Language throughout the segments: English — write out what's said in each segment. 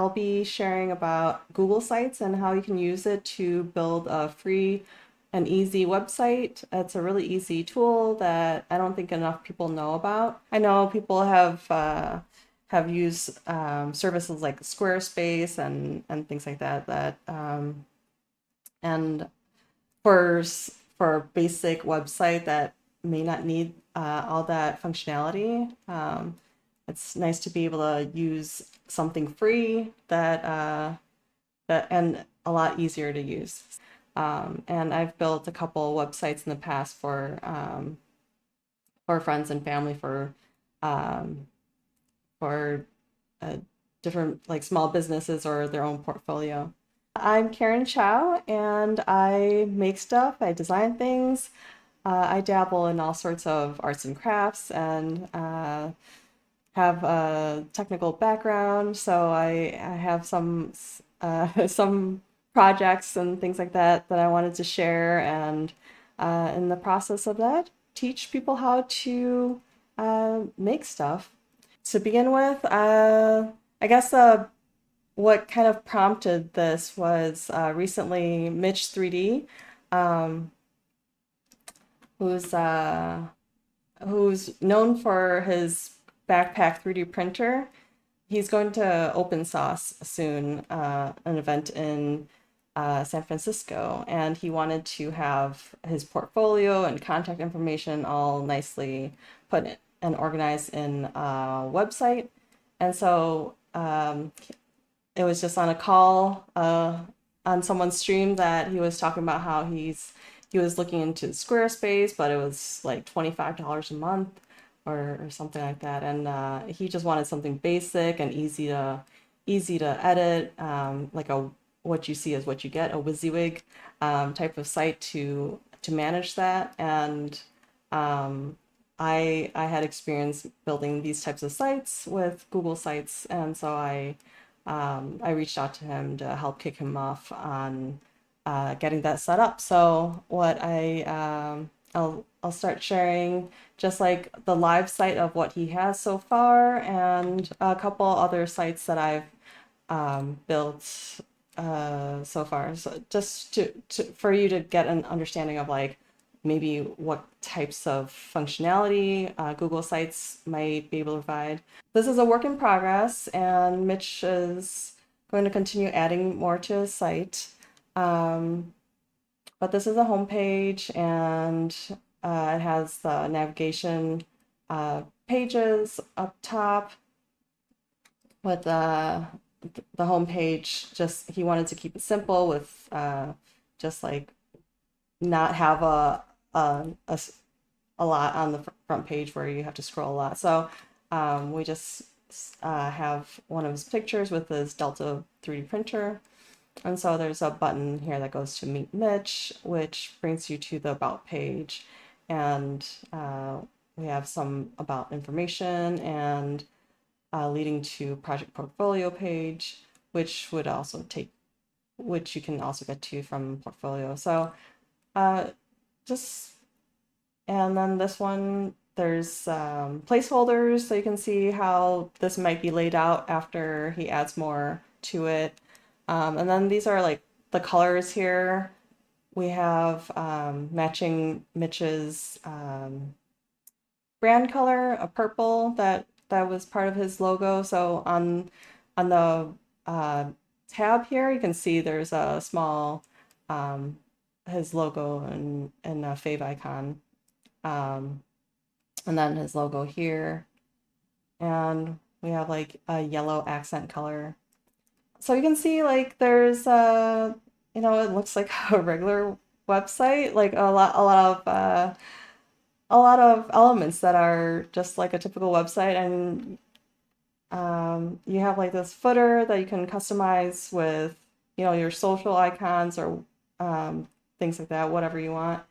I'll be sharing about Google Sites and how you can use it to build a free and easy website. It's a really easy tool that I don't think enough people know about. I know people have used services like Squarespace and things like that and for a basic website that may not need all that functionality. It's nice to be able to use something free that and a lot easier to use. And I've built a couple websites in the past for friends and family um, for uh, different like small businesses or their own portfolio. I'm Karen Chow, and I make stuff. I design things. I dabble in all sorts of arts and crafts, and have a technical background, so I have some projects and things like that that I wanted to share, and in the process of that, teach people how to make stuff. To begin with, I guess what kind of prompted this was recently Mitch 3D, um, who's uh, who's known for his backpack 3D printer. He's going to open source soon, an event in San Francisco, and he wanted to have his portfolio and contact information all nicely put in and organized in a website. And so it was just on a call on someone's stream that he was talking about how he was looking into Squarespace, but it was like $25 a month or something like that, and he just wanted something basic and easy to edit, like a what you see is what you get, a WYSIWYG type of site to manage that. And I had experience building these types of sites with Google Sites, and so I reached out to him to help kick him off on getting that set up. So I'll start sharing just like the live site of what he has so far, and a couple other sites that I've built so far. So just for you to get an understanding of like maybe what types of functionality Google Sites might be able to provide. This is a work in progress, and Mitch is going to continue adding more to his site. Um, but this is a homepage, and it has the navigation pages up top with the homepage. Just he wanted to keep it simple with just like not have a lot on the front page where you have to scroll a lot. So we just have one of his pictures with his Delta 3D printer. And so there's a button here that goes to Meet Mitch, which brings you to the About page. And we have some about information and leading to project portfolio page, which you can also get to from portfolio. So uh, just, and then this one, there's placeholders, so you can see how this might be laid out after he adds more to it. And then these are like the colors here. We have matching Mitch's brand color, a purple that was part of his logo. So on the tab here, you can see there's a small his logo and a fave icon, um, and then his logo here, and we have like a yellow accent color. So you can see like there's it looks like a regular website, like a lot of elements that are just like a typical website, and you have like this footer that you can customize with, your social icons or things like that, whatever you want.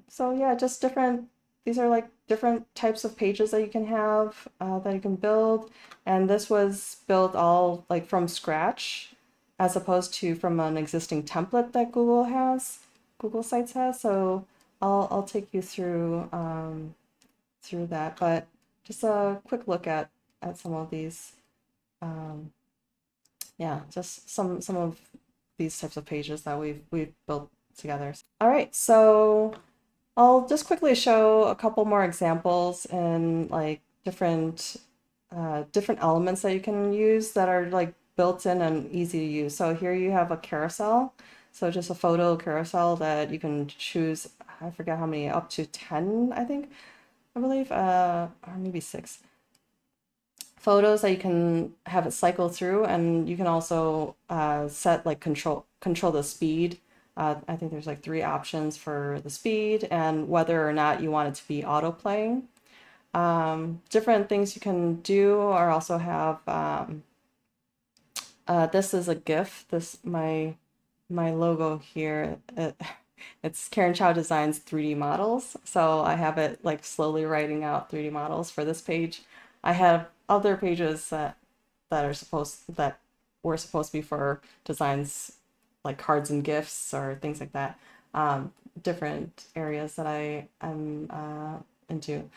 So yeah, just these are like different types of pages that you can have, that you can build. And this was built all like from scratch, as opposed to from an existing template that Google Sites has. So I'll take you through that, but just a quick look at some of these. Um, yeah, just some of these types of pages that we've built together. All right, so I'll just quickly show a couple more examples and like different elements that you can use that are like built in and easy to use. So here you have a carousel. So just a photo carousel that you can choose, I forget how many, up to 10, I think, I believe, or maybe 6 photos that you can have it cycle through, and you can also set like control the speed. I think there's like 3 options for the speed and whether or not you want it to be auto playing. Different things you can do are also have this is a GIF. This my logo here. It's Karen Chow Designs 3D models. So I have it like slowly writing out 3D models for this page. I have other pages that were supposed to be for designs like cards and gifts or things like that. Different areas that I'm into.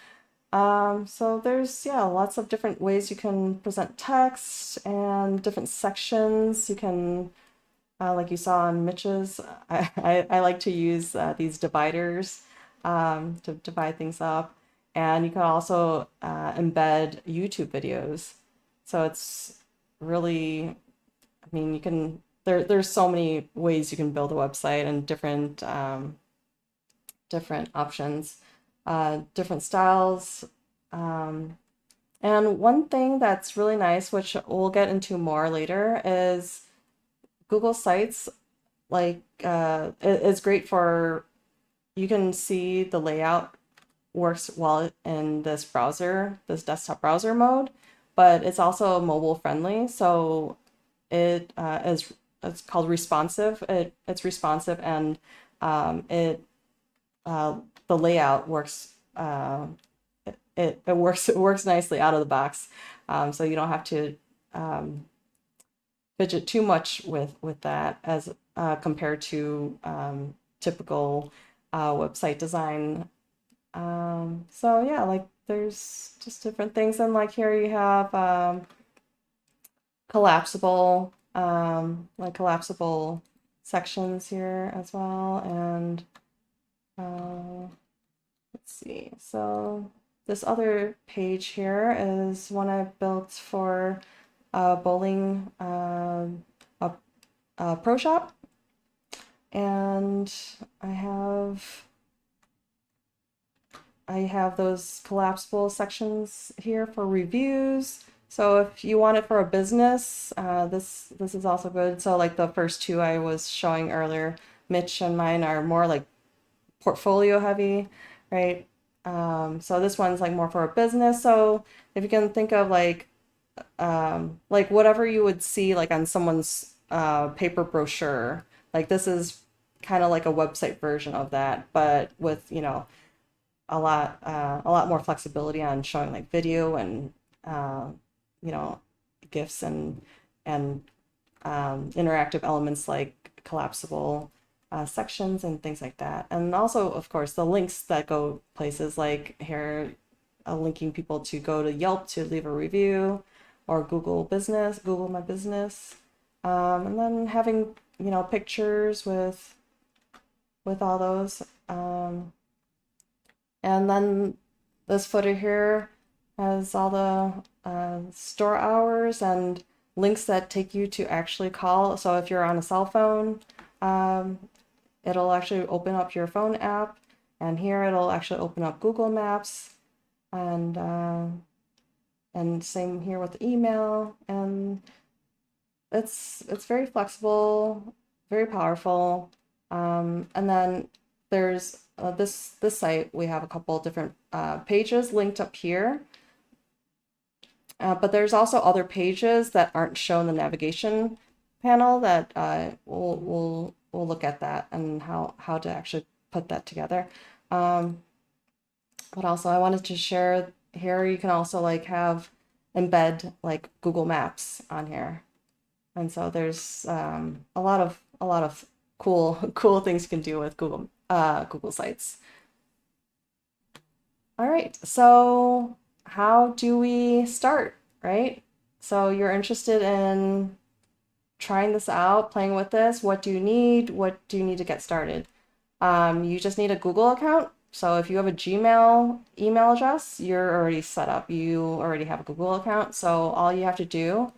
So there's, yeah, lots of different ways you can present text and different sections. You can, like you saw on Mitch's, I like to use these dividers to divide things up. And you can also embed YouTube videos. So it's really, I mean, you can, there's so many ways you can build a website and different options, different styles. Um, and one thing that's really nice, which we'll get into more later, is Google Sites. Like, it's great for, you can see the layout works well in this browser, this desktop browser mode, but it's also mobile friendly. So it it's called responsive. It's responsive, and it the layout works. It works nicely out of the box, so you don't have to fidget too much with that as compared to typical website design. So yeah, like there's just different things, and like here you have collapsible like collapsible sections here as well, and let's see. So this other page here is one I built for bowling a pro shop, and I have those collapsible sections here for reviews. So if you want it for a business, this is also good. So like the first 2 I was showing earlier, Mitch and mine are more like portfolio heavy, right? So this one's like more for a business. So if you can think of like whatever you would see like on someone's paper brochure, like this is kind of like a website version of that, but with, you know, a lot more flexibility on showing like video and you know, GIFs and interactive elements like collapsible sections and things like that. And also, of course, the links that go places like here, linking people to go to Yelp to leave a review, or Google My Business, and then having, you know, pictures with all those. And then this footer here has all the store hours and links that take you to actually call. So if you're on a cell phone, it'll actually open up your phone app, and here it'll actually open up Google Maps, and same here with email, and it's very flexible, very powerful. And then there's this site, we have a couple different pages linked up here. But there's also other pages that aren't shown in the navigation panel that we'll look at that and how to actually put that together. What else I wanted to share here, you can also like have embed like Google Maps on here. And so there's a lot of cool things you can do with Google Sites. All right, so how do we start, right? So you're interested in trying this out, playing with this, what do you need? What do you need to get started? You just need a Google account. So if you have a Gmail email address, you're already set up. You already have a Google account. So all you have to do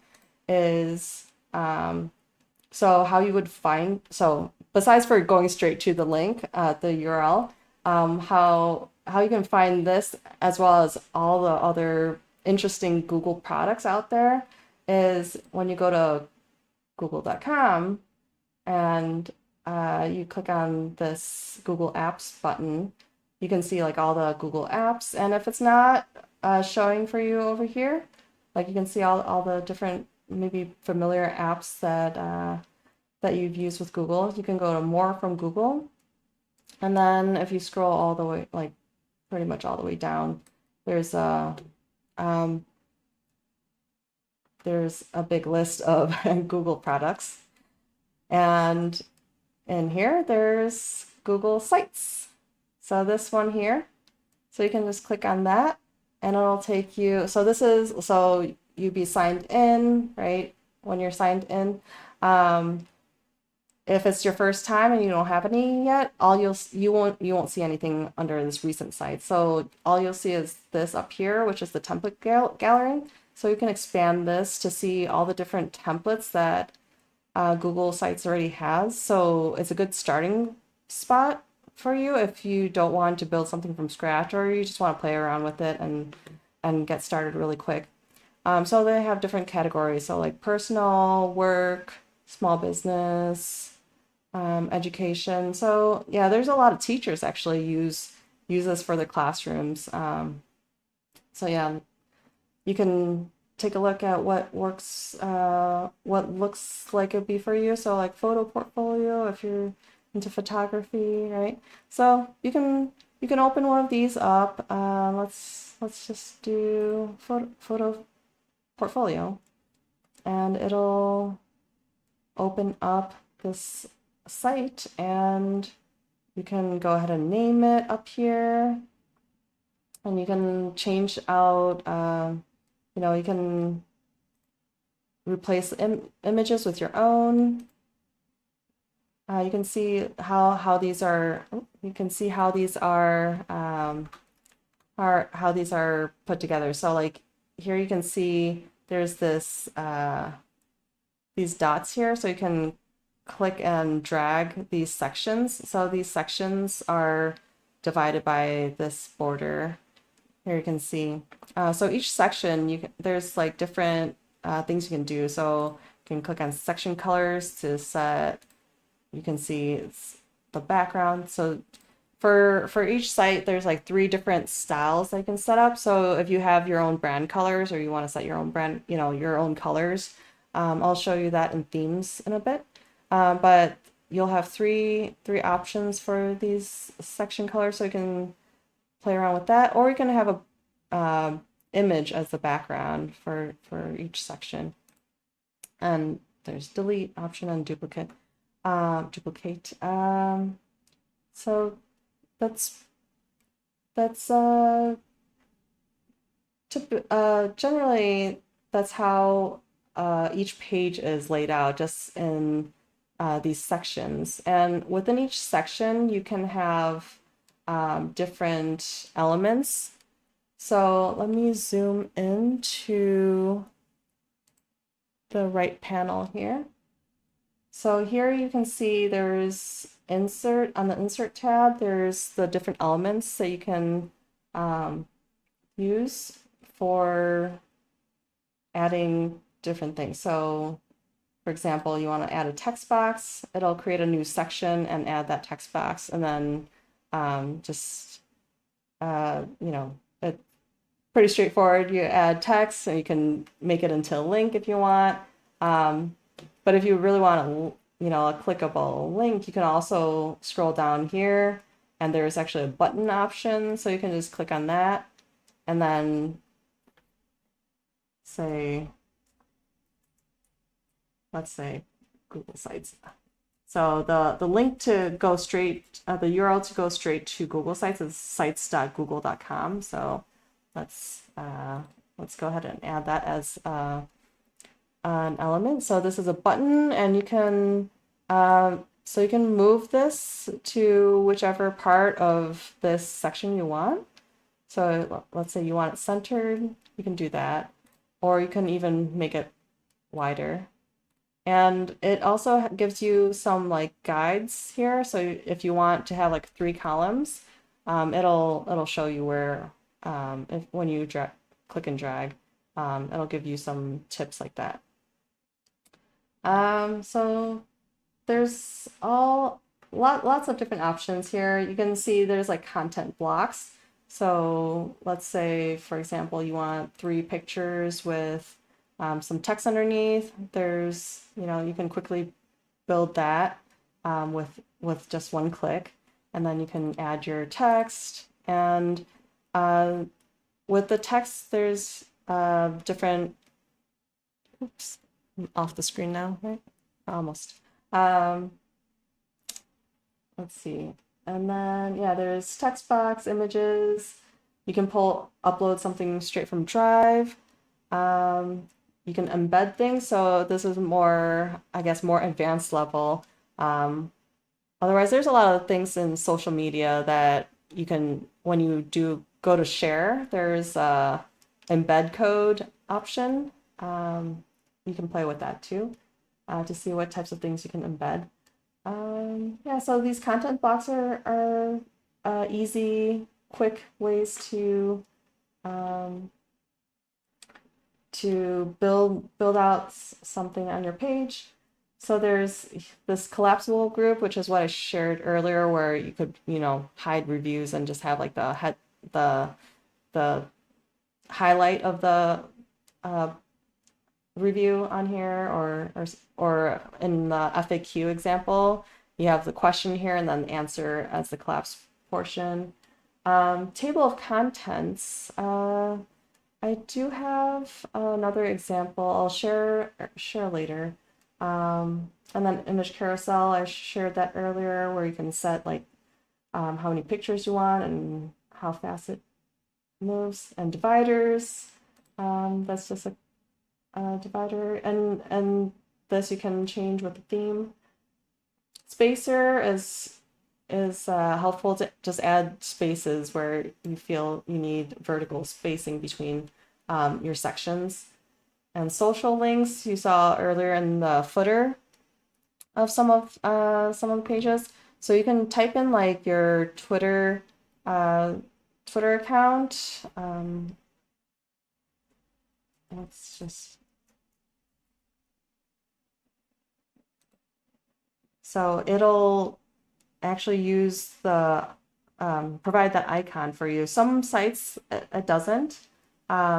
is, so how you would find, so besides for going straight to the link, the URL, how you can find this as well as all the other interesting Google products out there is when you go to google.com and you click on this Google Apps button, you can see like all the Google apps. And if it's not showing for you over here, like you can see all the different maybe familiar apps that you've used with Google. You can go to more from Google. And then if you scroll all the way, like pretty much all the way down, there's a big list of Google products. And in here, there's Google Sites. So this one here, so you can just click on that and it'll take you, so you'd be signed in, right? When you're signed in, if it's your first time and you don't have any yet, you won't see anything under this recent site. So all you'll see is this up here, which is the template gallery. So you can expand this to see all the different templates that Google Sites already has. So it's a good starting spot for you if you don't want to build something from scratch or you just want to play around with it and get started really quick. So they have different categories. So like personal, work, small business, education. So yeah, there's a lot of teachers actually use this for their classrooms. So yeah, you can take a look at what works, what looks like it'd be for you. So like photo portfolio, if you're into photography, right? So you can open one of these up. Let's just do photo portfolio, and it'll open up this site, and you can go ahead and name it up here, and you can change out. You can replace images with your own. You can see how these are. You can see how these are how these are put together. So like here you can see there's this these dots here, so you can click and drag these sections. So these sections are divided by this border. Here you can see. So each section, there's like different things you can do. So you can click on section colors to set. You can see it's the background. So for each site, there's like 3 different styles that you can set up. So if you have your own brand colors or you want to set your own brand, your own colors, I'll show you that in themes in a bit. But you'll have three options for these section colors, so you can play around with that, or you can have a image as the background for each section. And there's delete option and duplicate. So that's generally that's how each page is laid out, just in these sections. And within each section, you can have different elements. So let me zoom into the right panel here. So here you can see there's insert, on the insert tab, there's the different elements that you can use for adding different things. So for example, you want to add a text box, it'll create a new section and add that text box, and then it's pretty straightforward. You add text and you can make it into a link if you want. But if you really want a clickable link, you can also scroll down here and there's actually a button option. So you can just click on that and then let's say Google Sites. So the link to go straight, the URL to go straight to Google Sites is sites.google.com. So let's go ahead and add that as an element. So this is a button, and you can so you can move this to whichever part of this section you want. So let's say you want it centered, you can do that, or you can even make it wider. And it also gives you some like guides here. So if you want to have like 3 columns, it'll show you where if when you click and drag, it'll give you some tips like that. So there's lots of different options here. You can see there's like content blocks. So let's say, for example, you want 3 pictures with some text underneath. There's, you can quickly build that with just 1 click, and then you can add your text. And with the text, there's different. Oops, I'm off the screen now, right? Almost. Let's see. And then, yeah, there's text box, images. You can upload something straight from Drive. You can embed things. So this is more, I guess, more advanced level. Otherwise, there's a lot of things in social media that you can, when you do go to share, there's a embed code option. You can play with that too to see what types of things you can embed. Yeah, so these content blocks are easy, quick ways to build out something on your page. So there's this collapsible group, which is what I shared earlier, where you could, hide reviews and just have like the highlight of the review on here, or in the FAQ example, you have the question here and then the answer as the collapsed portion. Table of contents. I do have another example I'll share later. And then image carousel, I shared that earlier, where you can set like how many pictures you want and how fast it moves. And dividers, that's just a divider, and this you can change with the theme. Spacer is helpful to just add spaces where you feel you need vertical spacing between your sections. And social links you saw earlier in the footer of some of the pages. So you can type in like your Twitter account. Let's just. So it'll actually use the provide that icon for you. Some sites it doesn't.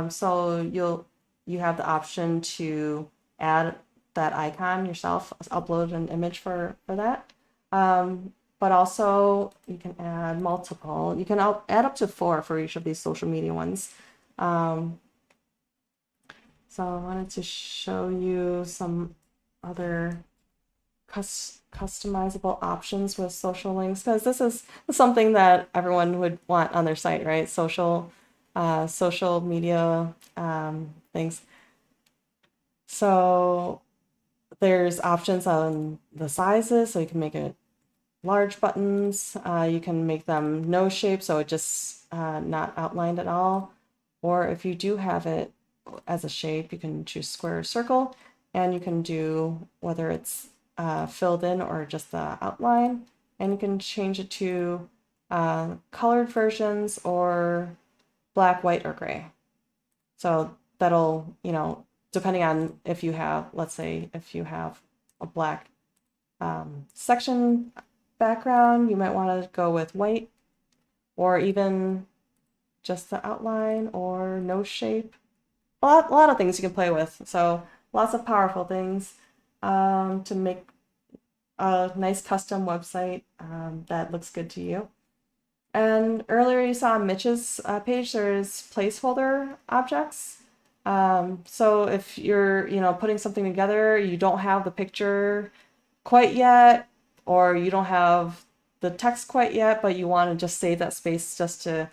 So you have the option to add that icon yourself, upload an image for that. But also you can add multiple. You can add up to 4 for each of these social media ones. So I wanted to show you some other customizable options with social links, because this is something that everyone would want on their site, right? Social media things. So there's options on the sizes, so you can make it large buttons. You can make them no shape, so it just not outlined at all. Or if you do have it as a shape, you can choose square or circle, and you can do whether it's filled in or just the outline, and you can change it to colored versions or black, white, or gray. So that'll, depending on if you have, let's say, if you have a black section background, you might want to go with white, or even just the outline, or no shape. A lot of things you can play with. So lots of powerful things to make a nice custom website that looks good to you. And earlier you saw on Mitch's page, there's placeholder objects. So if you're, putting something together, you don't have the picture quite yet, or you don't have the text quite yet, but you want to just save that space just to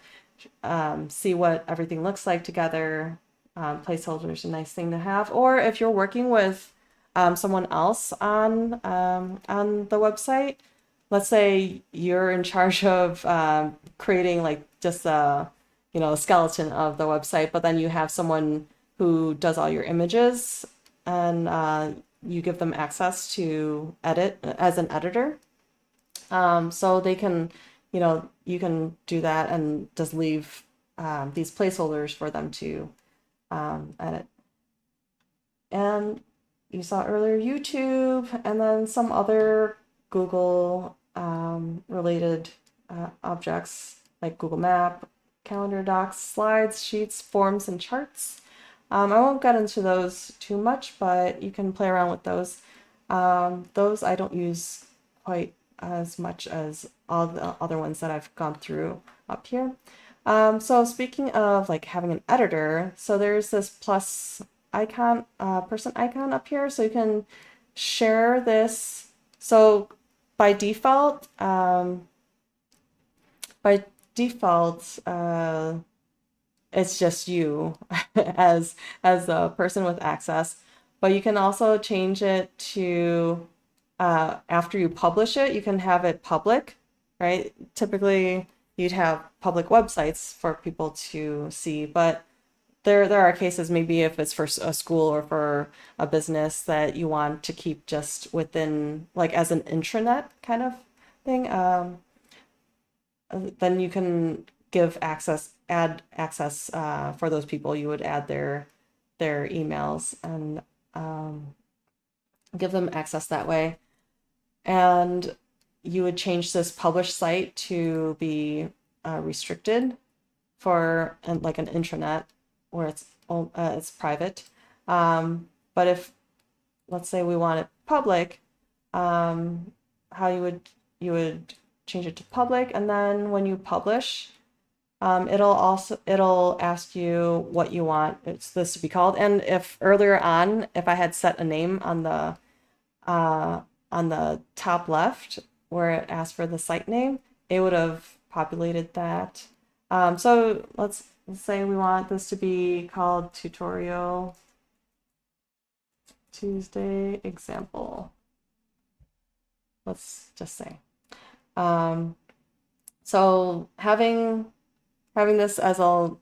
see what everything looks like together. placeholders a nice thing to have. Or if you're working with someone else on the website, let's say you're in charge of creating like just a skeleton of the website, but then you have someone who does all your images, and you give them access to edit as an editor. So they can, you can do that and just leave these placeholders for them to edit. And you saw earlier YouTube, and then some other Google related objects like Google Map, Calendar, Docs, Slides, Sheets, Forms, and Charts. I won't get into those too much, but you can play around with those. Those I don't use quite as much as all the other ones that I've gone through up here. So speaking of like having an editor, so there's this plus icon, person icon up here, so you can share this. So by default, by default, it's just you as a person with access, but you can also change it to after you publish it, you can have it public, right? Typically, you'd have public websites for people to see, but there are cases, maybe if it's for a school or for a business, that you want to keep just within, like as an intranet kind of thing. Then you can add access for those people. You would add their emails and give them access that way. And you would change this publish site to be restricted for like an intranet where it's private. But if, let's say, we want it public, how you would change it to public, and then when you publish, it'll ask you what you want this to be called. And if earlier on, if I had set a name on the top left where it asked for the site name, it would have populated that. So let's say we want this to be called Tutorial Tuesday Example. Let's just say. So having this as a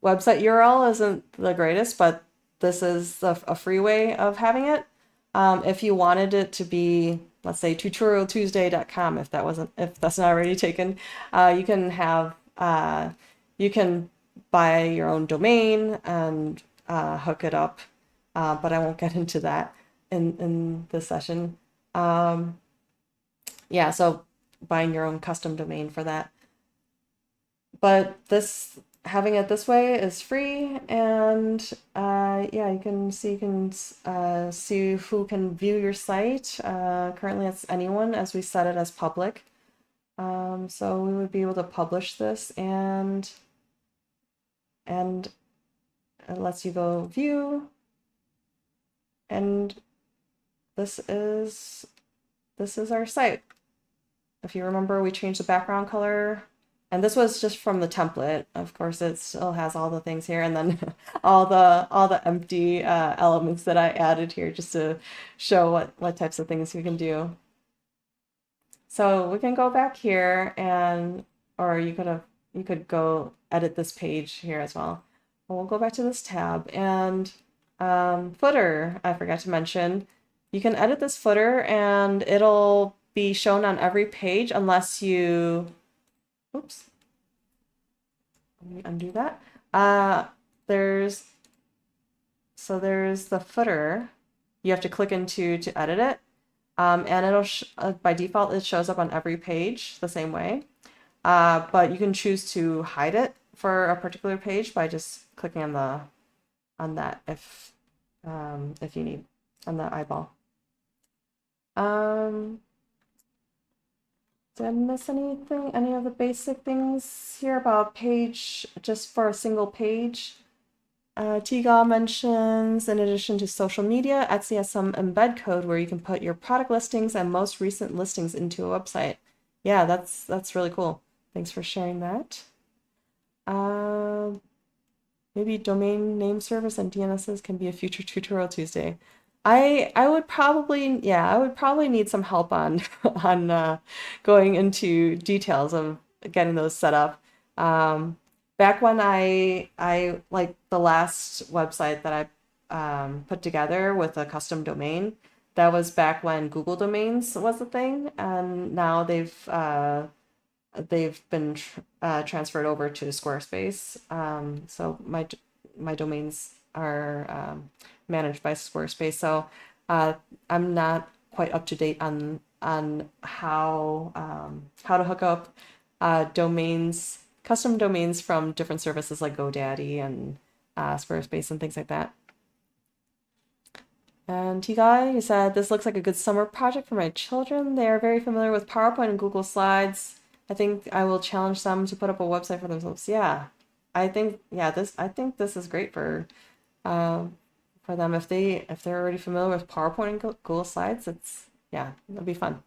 website URL isn't the greatest, but this is a free way of having it. If you wanted it to be, let's say, tutorialtuesday.com, if that's not already taken, you can buy your own domain and hook it up, but I won't get into that in this session. Yeah, so buying your own custom domain for that. But having it this way is free, and yeah, you can see who can view your site. Currently it's anyone, as we set it as public. So we would be able to publish this, and it lets you go view, and this is our site. If you remember, we changed the background color, and this was just from the template. Of course, it still has all the things here, and then all the empty elements that I added here just to show what types of things we can do. So we can go back here, or you could go edit this page here as well. But we'll go back to this tab, and footer, I forgot to mention. You can edit this footer, and it'll be shown on every page unless you, oops, let me undo that. There's the footer you have to click into to edit it. And it'll, by default, it shows up on every page the same way. But you can choose to hide it for a particular page by just clicking on that if you need, on the eyeball. Did I miss anything? Any of the basic things here about page, just for a single page? Tigal mentions, in addition to social media, Etsy has some embed code where you can put your product listings and most recent listings into a website. Yeah, that's really cool. Thanks for sharing that. Maybe domain name service and DNSs can be a future tutorial Tuesday. I would probably, yeah, I would probably need some help on on going into details of getting those set up. Back when I like the last website that I put together with a custom domain, that was back when Google Domains was a thing, and now they've been transferred over to Squarespace. So my domains are managed by Squarespace. So I'm not quite up to date on how to hook up domains, custom domains from different services like GoDaddy and Squarespace and things like that. And T-Guy, you said, this looks like a good summer project for my children. They are very familiar with PowerPoint and Google Slides. I think I will challenge them to put up a website for themselves. Yeah, I think this is great uh, for them if they're already familiar with PowerPoint and Google Slides. Yeah, it'll be fun.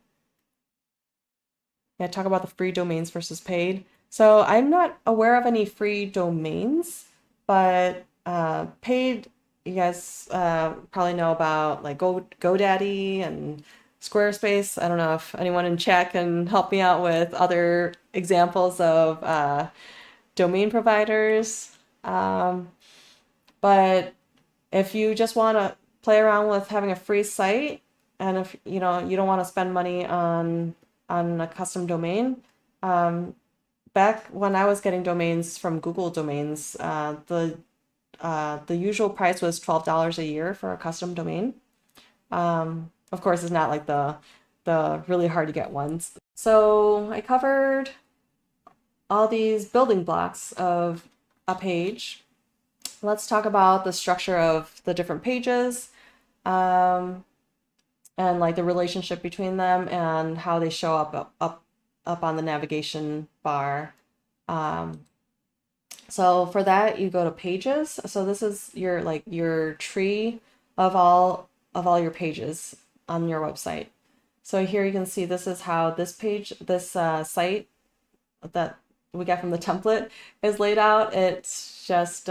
Yeah, talk about the free domains versus paid. So I'm not aware of any free domains, but paid, you guys probably know about like GoDaddy and Squarespace. I don't know if anyone in chat can help me out with other examples of domain providers. Um, but if you just want to play around with having a free site, and if you don't want to spend money on a custom domain, um, back when I was getting domains from Google Domains, the usual price was $12 a year for a custom domain. Of course, it's not like the really hard to get ones. So I covered all these building blocks of a page. Let's talk about the structure of the different pages, um, and like the relationship between them and how they show up on the navigation bar. Um, So for that, you go to pages. So this is your tree of all your pages on your website. So here you can see this is how this site that we got from the template is laid out. It's just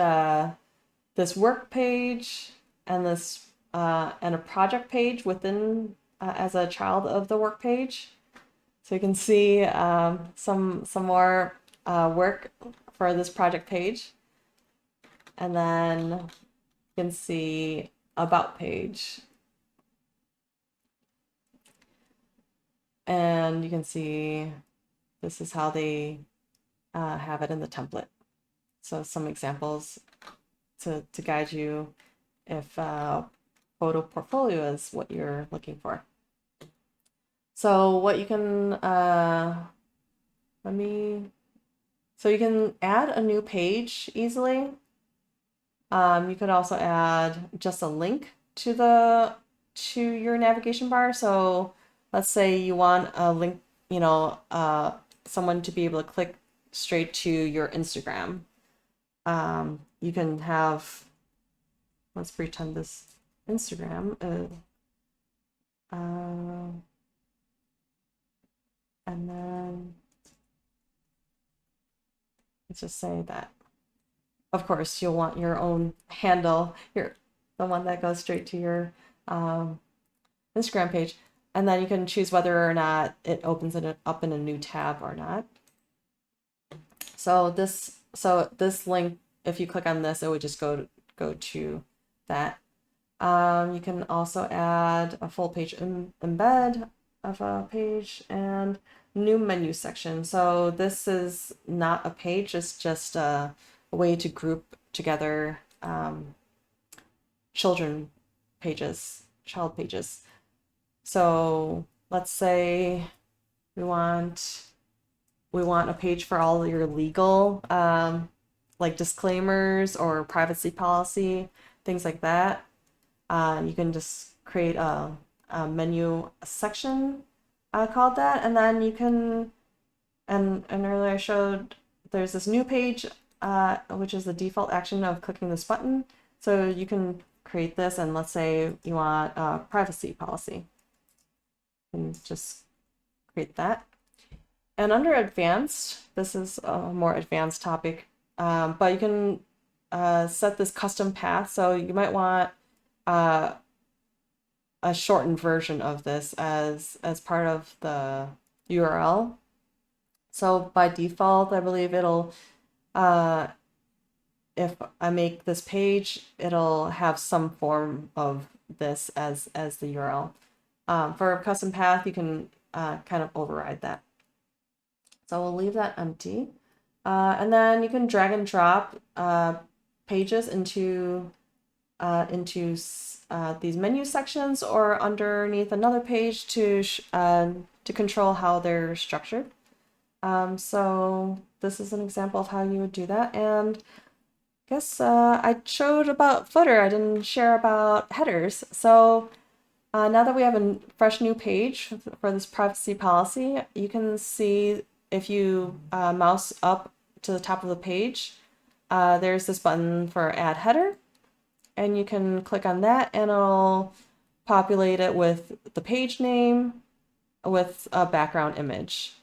this work page and this and a project page within as a child of the work page. So you can see some more work for this project page. And then you can see about page. And you can see this is how they have it in the template. So some examples to guide you if photo portfolio is what you're looking for. So what you can, so you can add a new page easily. You could also add just a link to your navigation bar. So let's say you want a link, someone to be able to click straight to your Instagram. You can have, let's pretend this Instagram, and then let's just say that. Of course, you'll want your own handle, the one that goes straight to your Instagram page, and then you can choose whether or not it opens it up in a new tab or not. So this link, if you click on this, it would just go to that. You can also add a full page embed of a page and new menu section. So this is not a page, it's just a way to group together child pages. So let's say we want a page for all your legal like disclaimers or privacy policy, things like that. You can just create a menu section called that, and then you can, and earlier I showed there's this new page, which is the default action of clicking this button. So you can create this, and let's say you want a privacy policy, and just create that. And under advanced, this is a more advanced topic, but you can set this custom path. So you might want uh, a shortened version of this as part of the URL. So by default, I believe it'll if I make this page, it'll have some form of this as the URL. For a custom path, you can kind of override that. So we'll leave that empty. And then you can drag and drop pages into these menu sections or underneath another page to control how they're structured. So this is an example of how you would do that. And I guess I showed about footer. I didn't share about headers. So now that we have a fresh new page for this privacy policy, you can see if you mouse up to the top of the page, there's this button for add header, and you can click on that and it'll populate it with the page name with a background image.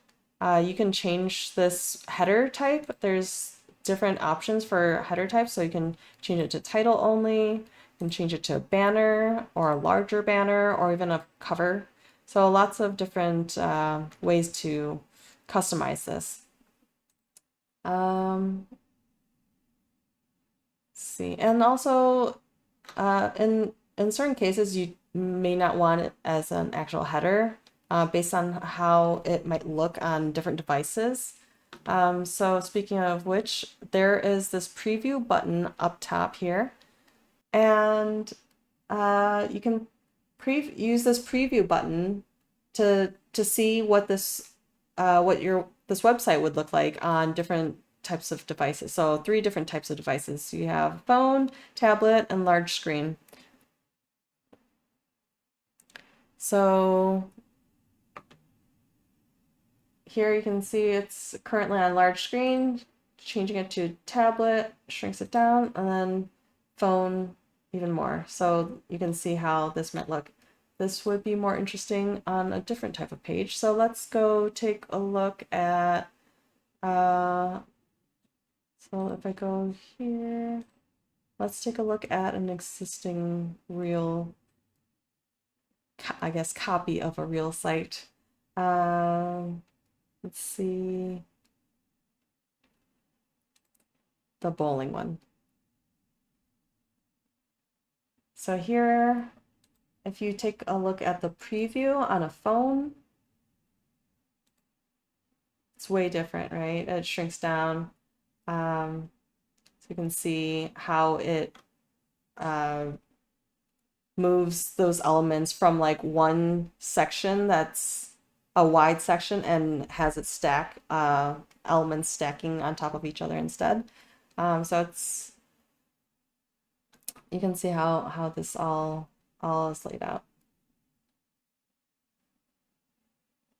You can change this header type. There's different options for header types, so you can change it to title only, you can change it to a banner or a larger banner or even a cover. So lots of different ways to customize this. Let's see, and also in certain cases you may not want it as an actual header based on how it might look on different devices. So speaking of which, there is this preview button up top here, and you can use this preview button to see what this this website would look like on different types of devices. So 3 different types of devices. You have phone, tablet, and large screen. So here you can see it's currently on large screen. Changing it to tablet shrinks it down, and then phone even more. So you can see how this might look. This would be more interesting on a different type of page. So let's go take a look at, so if I go here, let's take a look at an existing real, I guess, copy of a real site. Let's see, the bowling one. So here, if you take a look at the preview on a phone, it's way different, right? It shrinks down. So you can see how it moves those elements from like one section that's a wide section and has it stack elements stacking on top of each other instead. So it's, you can see how this all is laid out.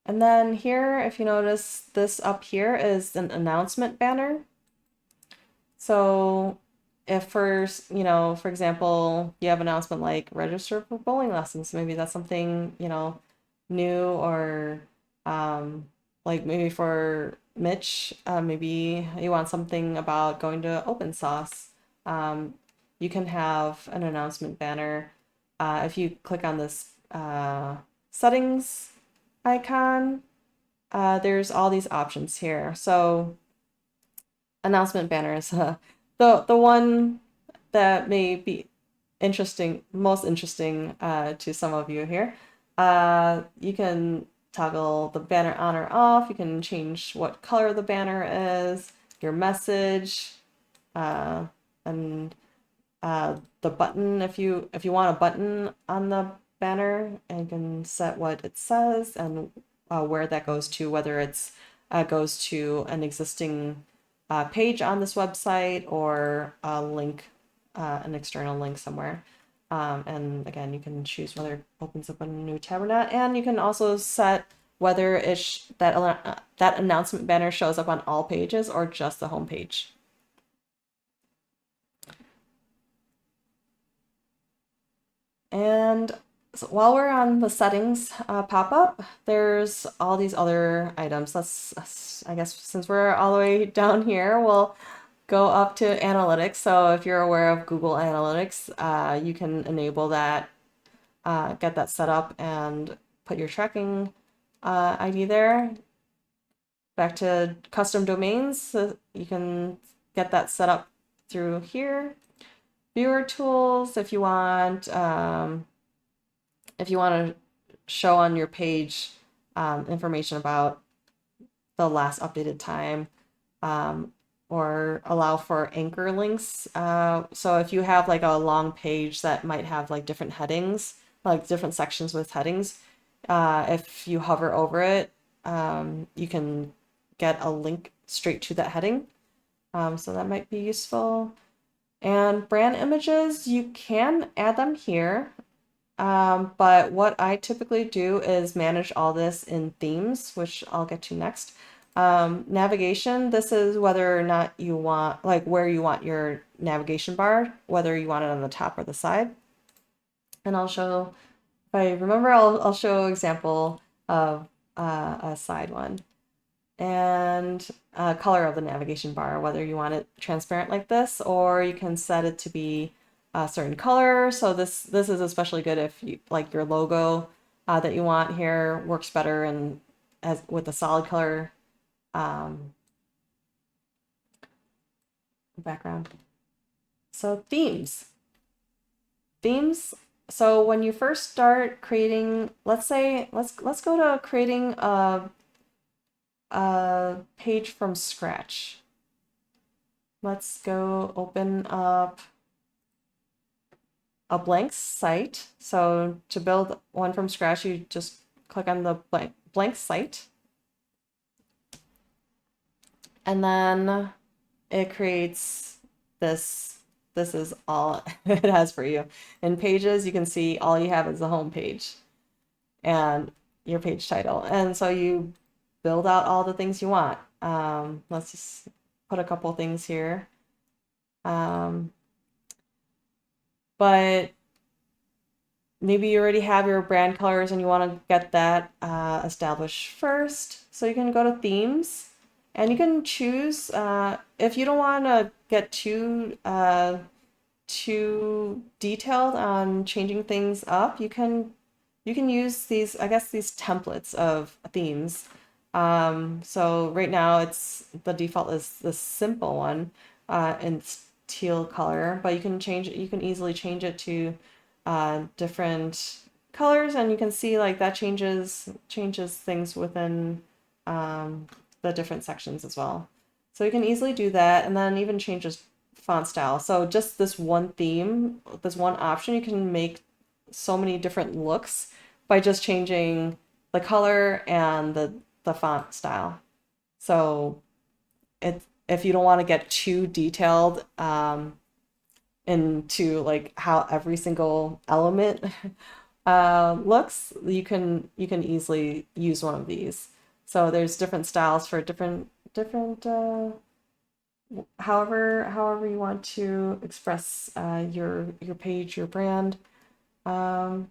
And then here, if you notice, this up here is an announcement banner. So if for example, you have an announcement like register for bowling lessons, maybe that's something, new, or like maybe for Mitch, maybe you want something about going to open sauce. You can have an announcement banner. If you click on this settings icon, there's all these options here. So announcement banners, the one that may be most interesting to some of you here. You can toggle the banner on or off. You can change what color the banner is, your message, and the button. If you want a button on the banner, and you can set what it says and where that goes to, whether it's goes to an existing page on this website or a link, an external link somewhere. And again, you can choose whether it opens up a new tab or not, and you can also set whether that announcement banner shows up on all pages or just the home page. And so while we're on the settings pop-up, there's all these other items. I guess since we're all the way down here, we'll go up to analytics. So if you're aware of Google Analytics, you can enable that, get that set up and put your tracking ID there. Back to custom domains, so you can get that set up through here. Viewer tools, if you want to show on your page information about the last updated time, or allow for anchor links. So if you have like a long page that might have like different headings, like different sections with headings, if you hover over it, you can get a link straight to that heading. So that might be useful. And brand images, you can add them here. But what I typically do is manage all this in themes, which I'll get to next. Navigation, this is whether or not you want, like where you want your navigation bar, whether you want it on the top or the side. And I'll show, if I remember, I'll show an example of a side one. And color of the navigation bar, whether you want it transparent like this, or you can set it to be a certain color. So this is especially good if you like your logo that you want here works better and as with a solid color background. So themes. So when you first start creating, let's go to creating a page from scratch. Let's go open up a blank site. So to build one from scratch, you just click on the blank site. And then it creates this. This is all it has for you. In Pages, you can see all you have is the home page and your page title. And so you build out all the things you want. Let's just put a couple things here. But maybe you already have your brand colors and you want to get that established first. So you can go to themes and you can choose if you don't want to get too detailed on changing things up, you can use these, I guess, these templates of themes. So right now the default is the simple one in teal color, but you can easily change it to different colors, and you can see like that changes things within the different sections as well. So you can easily do that, and then even change this font style. So just this one theme, this one option, you can make so many different looks by just changing the color and the font style. So if you don't want to get too detailed into like how every single element looks, you can easily use one of these. So there's different styles for different however you want to express your page, your brand. So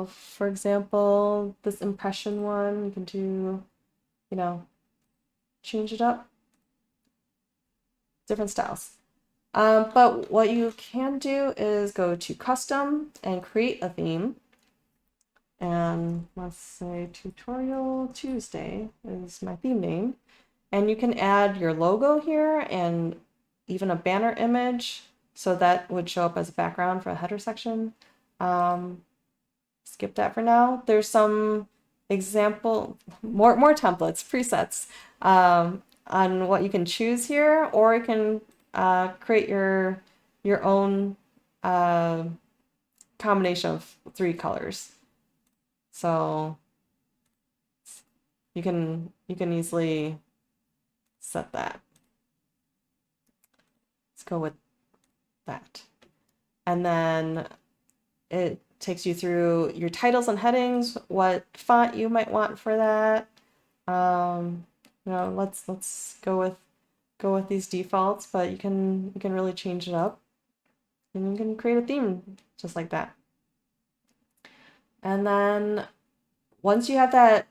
for example, this impression one, you can do, change it up, different styles. But what you can do is go to custom and create a theme. And let's say Tutorial Tuesday is my theme name. And you can add your logo here and even a banner image. So that would show up as a background for a header section. Skip that for now. There's some example, more templates, presets on what you can choose here, or you can create your own combination of 3 colors. So you can easily set that. Let's go with that. And then it takes you through your titles and headings, what font you might want for that. Let's go with these defaults, but you can really change it up, and you can create a theme just like that. And then once you have that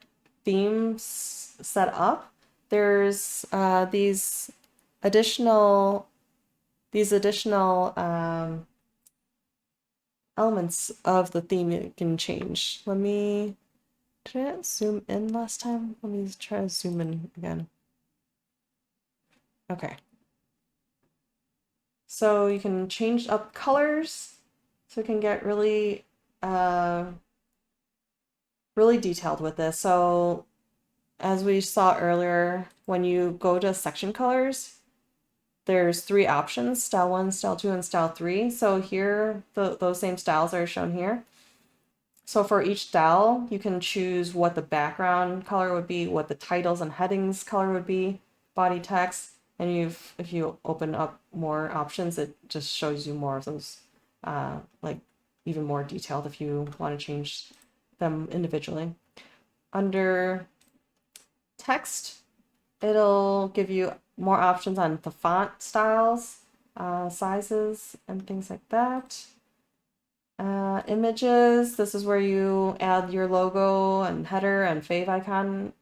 theme set up, there's these additional elements of the theme you can change. Did I zoom in last time? Let me try to zoom in again. Okay. So you can change up colors, so you can get really really detailed with this. So as we saw earlier, when you go to section colors, there's 3 options: style 1, style 2, and style 3. So here, those same styles are shown here. So for each style, you can choose what the background color would be, what the titles and headings color would be, body text, and if you open up more options, it just shows you more of those, like even more detailed if you want to change them individually. Under text, it'll give you more options on the font styles, sizes, and things like that. Images, this is where you add your logo and header and fave icon.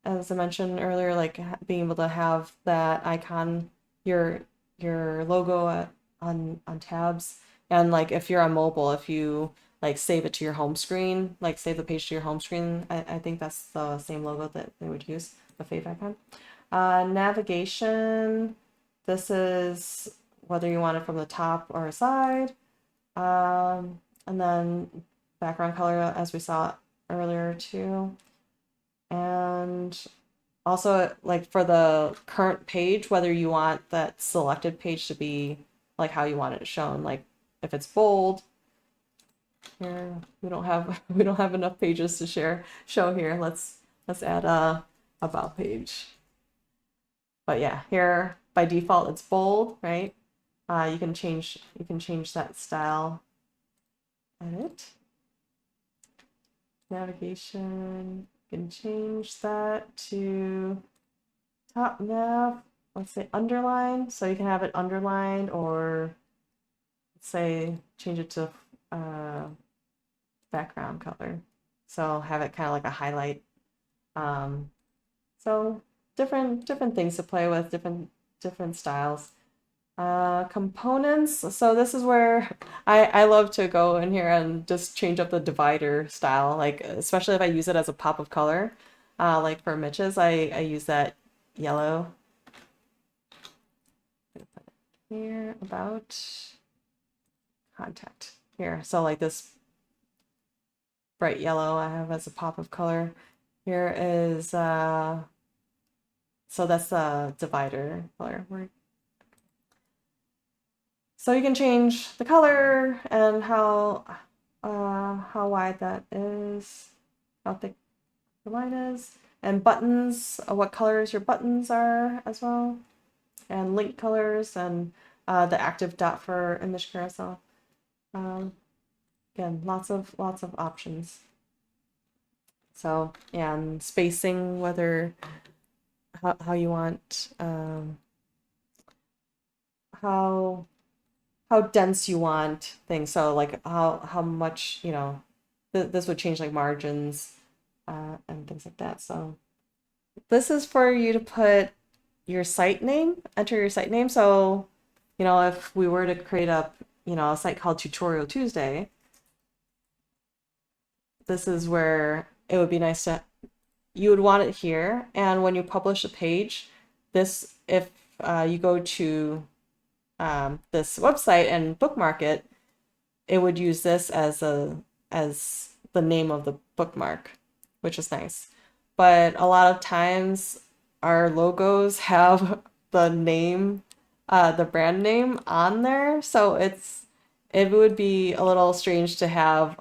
As I mentioned earlier, like being able to have that icon, your logo on tabs, and like if you're on mobile, if you like save it to your home screen, like save the page to your home screen, I think that's the same logo that they would use, the fave icon. Navigation, this is whether you want it from the top or a side. And then background color, as we saw earlier too. And also like for the current page, whether you want that selected page to be like how you want it shown. Like if it's bold, here we don't have enough pages to show here. Let's add a about page. But yeah, here by default it's bold, right? You can change that style. Edit. Navigation. You can change that to top nav. Let's say underline. So you can have it underlined, or let's say change it to background color. So have it kind of like a highlight. So different things to play with, different styles. Components. So this is where I love to go in here and just change up the divider style, like especially if I use it as a pop of color. Like for Mitch's, I use that yellow. Here about contact here. So like this bright yellow I have as a pop of color. Here is so that's the divider color. So you can change the color and how wide that is, how thick the line is, and buttons, what colors your buttons are as well, and link colors, and the active dot for image carousel. Again, lots of options. So, and spacing, whether how you want, how dense you want things. So like how much, this would change like margins and things like that. So this is for you to put your site name, enter your site name. So, if we were to create a site called Tutorial Tuesday, this is where it would be nice to, you would want it here. And when you publish a page, if you go to this website and bookmark it, it would use this as the name of the bookmark, which is nice. But a lot of times our logos have the name, the brand name on there, so it would be a little strange to have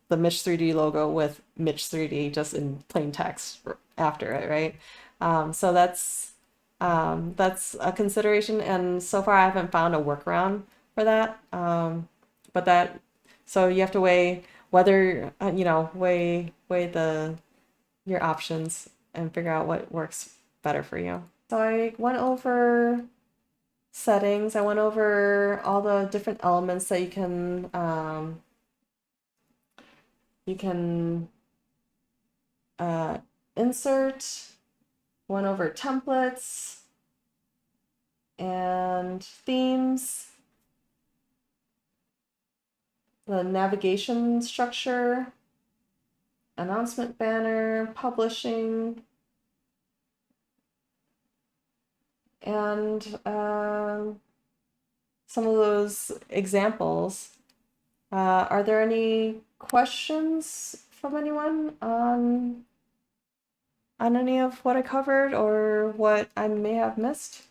the Mitch 3D logo with Mitch 3D just in plain text after it, right? So that's a consideration, and so far I haven't found a workaround for that. So you have to weigh whether weigh your options and figure out what works better for you. So I went over settings. I went over all the different elements that you can insert. Went over templates. and themes, the navigation structure, announcement banner, publishing, and some of those examples. Are there any questions from anyone on any of what I covered or what I may have missed?